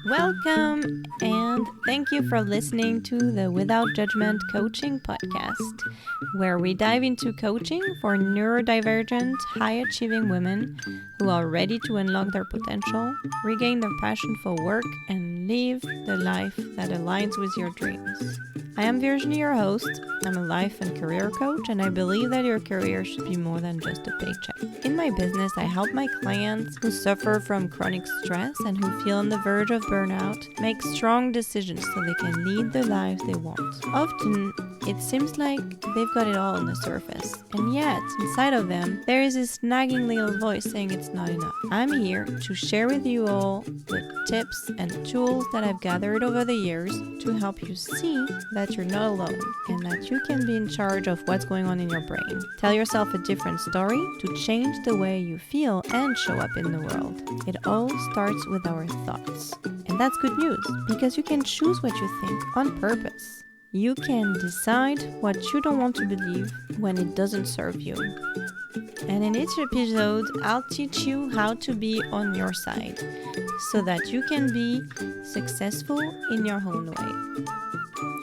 Welcome and thank you for listening to the Without Judgment Coaching Podcast, where we dive into coaching for neurodivergent, high-achieving women who are ready to unlock their potential, regain their passion for work, and live the life that aligns with your dreams. I am Virginie, your host. I'm a life and career coach, and I believe that your career should be more than just a paycheck. In my business, I help my clients who suffer from chronic stress and who feel on the verge of burnout make strong decisions so they can lead the lives they want. Often, it seems like they've got it all on the surface, and yet, inside of them, there is this nagging little voice saying it's not enough. I'm here to share with you all the tips and tools that I've gathered over the years to help you see that you're not alone and that you can be in charge of what's going on in your brain. Tell yourself a different story to change the way you feel and show up in the world. It all starts with our thoughts. And that's good news because you can choose what you think on purpose. You can decide what you don't want to believe when it doesn't serve you. And in each episode, I'll teach you how to be on your side so that you can be successful in your own way.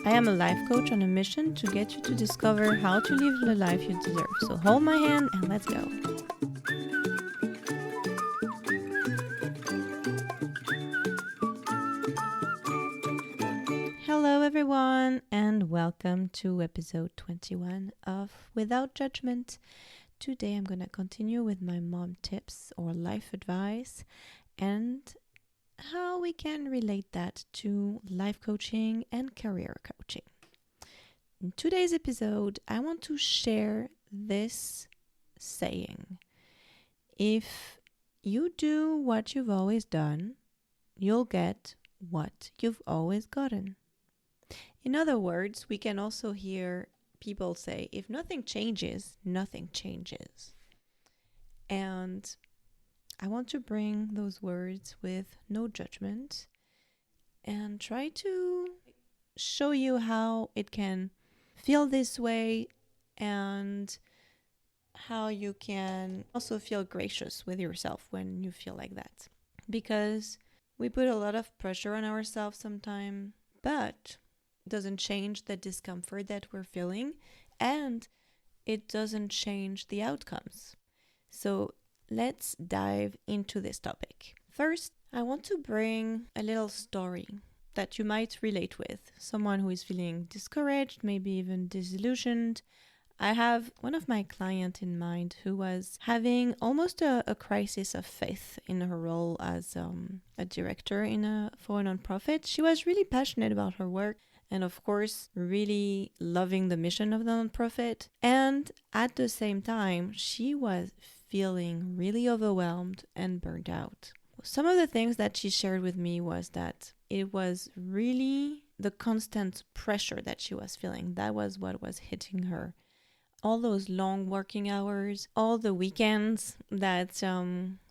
I am a life coach on a mission to get you to discover how to live the life you deserve. So hold my hand and let's go. Hello everyone and welcome to episode 21 of Without Judgment. Today I'm going to continue with my mom tips or life advice and how we can relate that to life coaching and career coaching. In today's episode, I want to share this saying. If you do what you've always done, you'll get what you've always gotten. In other words, we can also hear people say, if nothing changes, nothing changes. And I want to bring those words with no judgment and try to show you how it can feel this way and how you can also feel gracious with yourself when you feel like that. Because we put a lot of pressure on ourselves sometimes, but it doesn't change the discomfort that we're feeling and it doesn't change the outcomes. So let's dive into this topic. First, I want to bring a little story that you might relate with. Someone who is feeling discouraged, maybe even disillusioned. I have one of my clients in mind who was having almost a crisis of faith in her role as a director for a nonprofit. She was really passionate about her work and of course really loving the mission of the nonprofit. And at the same time, she was feeling really overwhelmed and burned out. Some of the things that she shared with me was that it was really the constant pressure that she was feeling. That was what was hitting her. All those long working hours, all the weekends that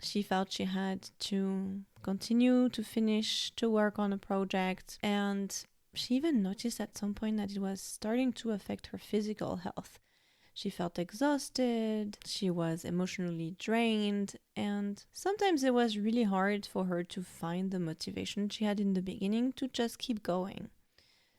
she felt she had to continue to finish to work on a project. And she even noticed at some point that it was starting to affect her physical health. She felt exhausted, she was emotionally drained, and sometimes it was really hard for her to find the motivation she had in the beginning to just keep going.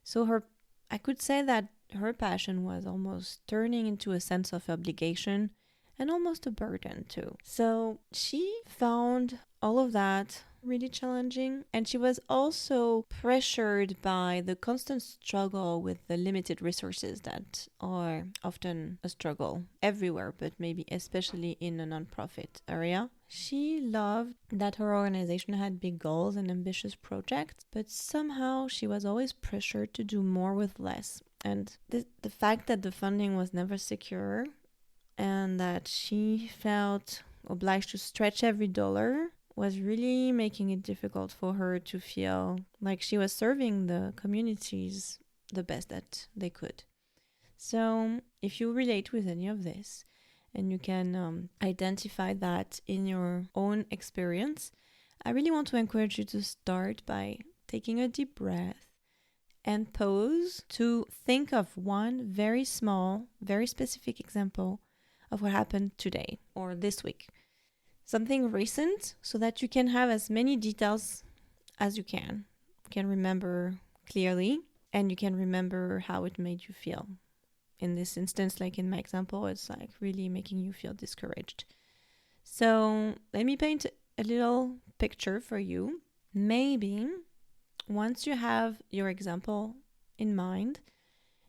So I could say that her passion was almost turning into a sense of obligation and almost a burden too. So she found all of that really challenging, and she was also pressured by the constant struggle with the limited resources that are often a struggle everywhere, but maybe especially in a nonprofit area. She loved that her organization had big goals and ambitious projects, but somehow she was always pressured to do more with less. And the fact that the funding was never secure and that she felt obliged to stretch every dollar was really making it difficult for her to feel like she was serving the communities the best that they could. So if you relate with any of this and you can identify that in your own experience, I really want to encourage you to start by taking a deep breath and pause to think of one very small, very specific example of what happened today or this week. Something recent so that you can have as many details as you can. You can remember clearly, and you can remember how it made you feel. In this instance, like in my example, it's like really making you feel discouraged. So let me paint a little picture for you. Maybe once you have your example in mind,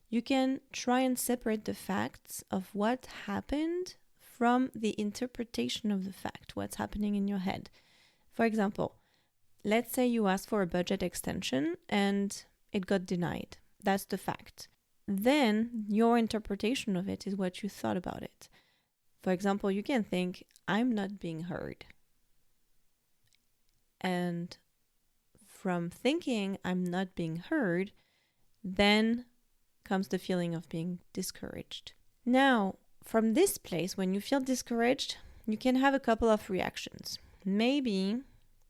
you can try and separate the facts of what happened from the interpretation of the fact, what's happening in your head. For example, let's say you asked for a budget extension and it got denied. That's the fact. Then your interpretation of it is what you thought about it. For example, you can think, I'm not being heard. And from thinking I'm not being heard, then comes the feeling of being discouraged. Now, from this place, when you feel discouraged, you can have a couple of reactions. Maybe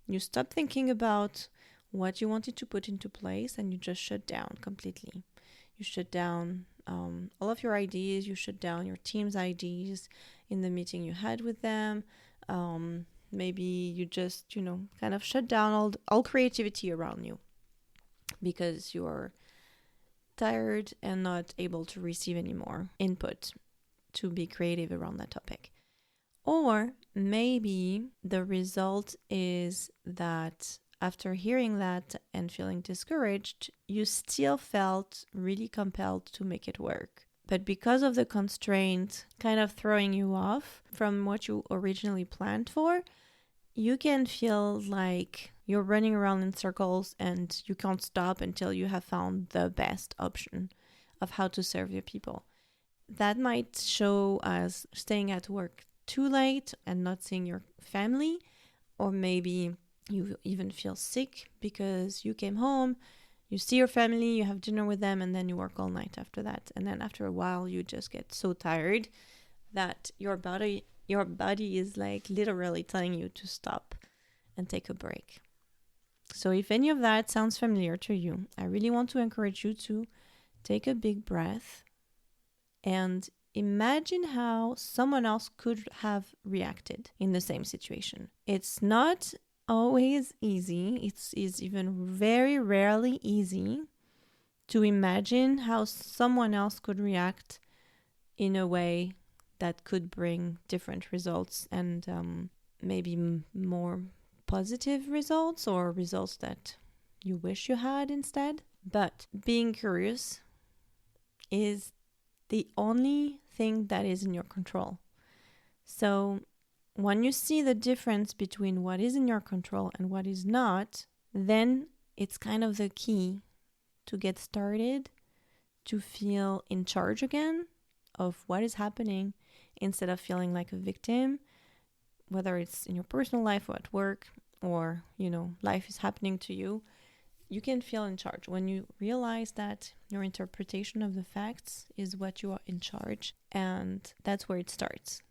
you stop thinking about what you wanted to put into place and you just shut down completely. You shut down all of your ideas, you shut down your team's ideas in the meeting you had with them. Maybe you just, kind of shut down all creativity around you because you're tired and not able to receive any more input to be creative around that topic. Or maybe the result is that after hearing that and feeling discouraged, you still felt really compelled to make it work. But because of the constraint kind of throwing you off from what you originally planned for, you can feel like you're running around in circles and you can't stop until you have found the best option of how to serve your people. That might show as staying at work too late and not seeing your family, or maybe you even feel sick because you came home, you see your family, you have dinner with them, and then you work all night after that. And then after a while, you just get so tired that your body is like literally telling you to stop and take a break. So if any of that sounds familiar to you, I really want to encourage you to take a big breath and imagine how someone else could have reacted in the same situation. It's not always easy. It's even very rarely easy to imagine how someone else could react in a way that could bring different results and maybe more positive results or results that you wish you had instead. But being curious is the only thing that is in your control. So when you see the difference between what is in your control and what is not, then it's kind of the key to get started, to feel in charge again of what is happening instead of feeling like a victim, whether it's in your personal life or at work or, life is happening to you. You can feel in charge when you realize that your interpretation of the facts is what you are in charge, and that's where it starts.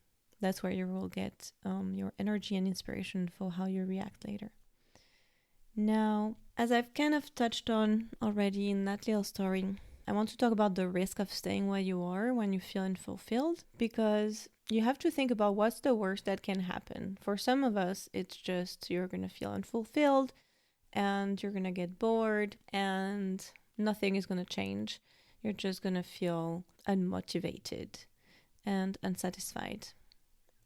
That's where you will get your energy and inspiration for how you react later. Now, as I've kind of touched on already in that little story, I want to talk about the risk of staying where you are when you feel unfulfilled, because you have to think about what's the worst that can happen. For some of us, it's just you're going to feel unfulfilled and you're going to get bored and nothing is going to change. You're just going to feel unmotivated and unsatisfied.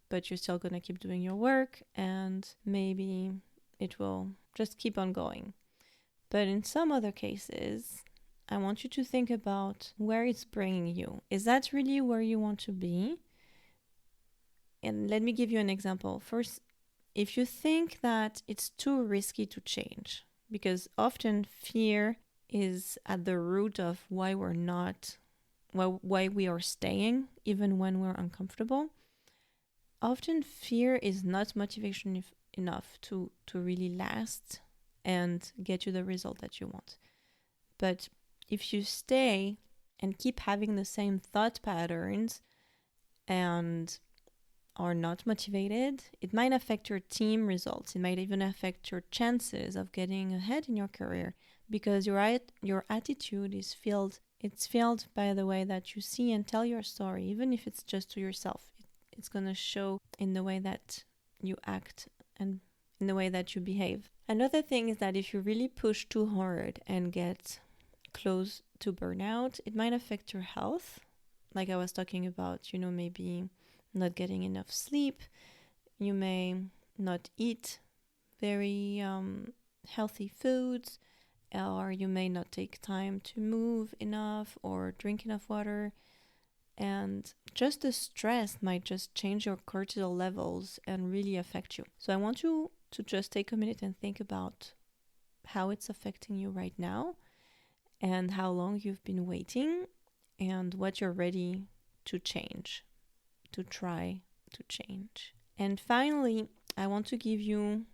But you're still going to keep doing your work and maybe it will just keep on going. But in some other cases, I want you to think about where it's bringing you. Is that really where you want to be? And let me give you an example. First, if you think that it's too risky to change, because often fear is at the root of why we are staying, even when we're uncomfortable. Often fear is not motivation enough to really last and get you the result that you want. But if you stay and keep having the same thought patterns and are not motivated, it might affect your team results. It might even affect your chances of getting ahead in your career, because your attitude is filled. It's filled by the way that you see and tell your story, even if it's just to yourself. It's going to show in the way that you act and in the way that you behave. Another thing is that if you really push too hard and get close to burnout, it might affect your health. Like I was talking about, maybe not getting enough sleep. You may not eat very healthy foods, or you may not take time to move enough or drink enough water. And just the stress might just change your cortisol levels and really affect you. So I want you to just take a minute and think about how it's affecting you right now and how long you've been waiting and what you're ready to change, to try to change. And finally, I want to give you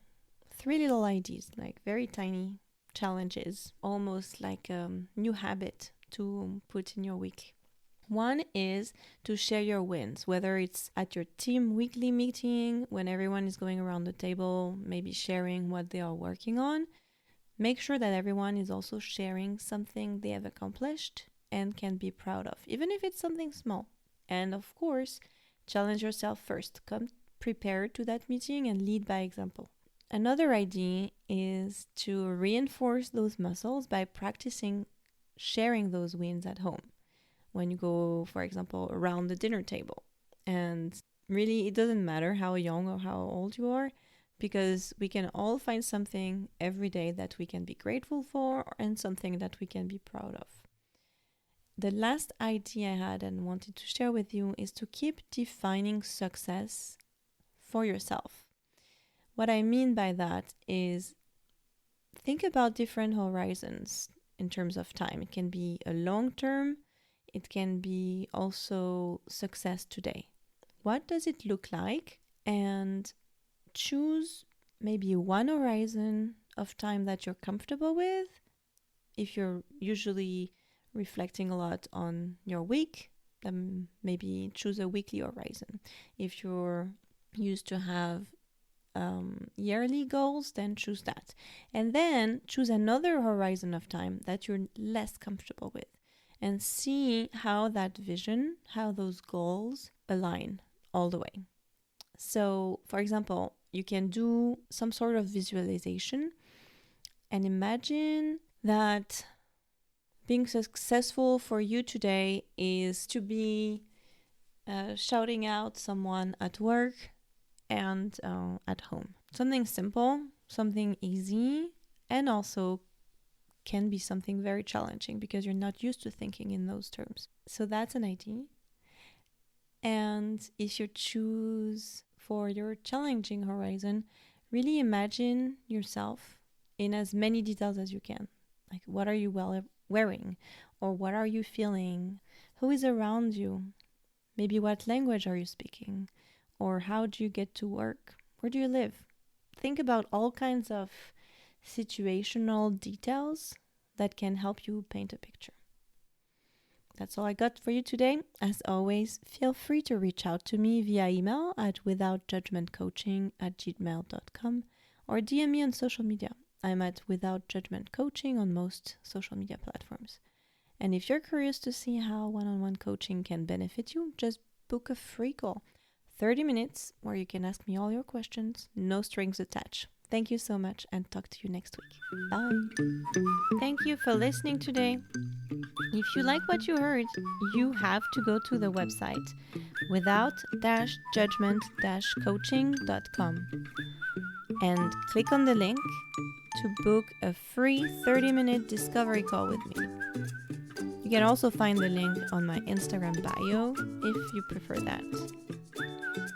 3 little ideas, like very tiny challenges, almost like a new habit to put in your week. One is to share your wins, whether it's at your team weekly meeting when everyone is going around the table, maybe sharing what they are working on. Make sure that everyone is also sharing something they have accomplished and can be proud of, even if it's something small. And of course, challenge yourself first. Come prepared to that meeting and lead by example. Another idea is to reinforce those muscles by practicing sharing those wins at home. When you go, for example, around the dinner table. And really, it doesn't matter how young or how old you are, because we can all find something every day that we can be grateful for and something that we can be proud of. The last idea I had and wanted to share with you is to keep defining success for yourself. What I mean by that is think about different horizons in terms of time. It can be a long term. It can be also success today. What does it look like? And choose maybe one horizon of time that you're comfortable with. If you're usually reflecting a lot on your week, then maybe choose a weekly horizon. If you're used to have yearly goals, then choose that. And then choose another horizon of time that you're less comfortable with. And see how that vision, how those goals align all the way. So, for example, you can do some sort of visualization and imagine that being successful for you today is to be shouting out someone at work and at home. Something simple, something easy, and also can be something very challenging because you're not used to thinking in those terms. So that's an idea. And if you choose for your challenging horizon, really imagine yourself in as many details as you can. Like, what are you wearing? Or what are you feeling? Who is around you? Maybe what language are you speaking? Or how do you get to work? Where do you live? Think about all kinds of situational details that can help you paint a picture. That's all I got for you today. As always, feel free to reach out to me via email at withoutjudgmentcoaching@gmail.com or DM me on social media. I'm at Without Judgment Coaching on most social media platforms. And if you're curious to see how one-on-one coaching can benefit you, just book a free call, 30 minutes, where you can ask me all your questions, no strings attached. Thank you so much and talk to you next week. Bye. Thank you for listening today. If you like what you heard, you have to go to the website without-judgment-coaching.com and click on the link to book a free 30-minute discovery call with me. You can also find the link on my Instagram bio if you prefer that.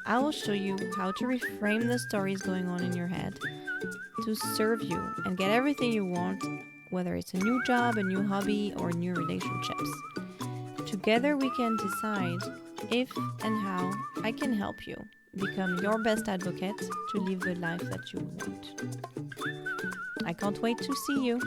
I will show you how to reframe the stories going on in your head to serve you and get everything you want, whether it's a new job, a new hobby, or new relationships. Together we can decide if and how I can help you become your best advocate to live the life that you want. I can't wait to see you.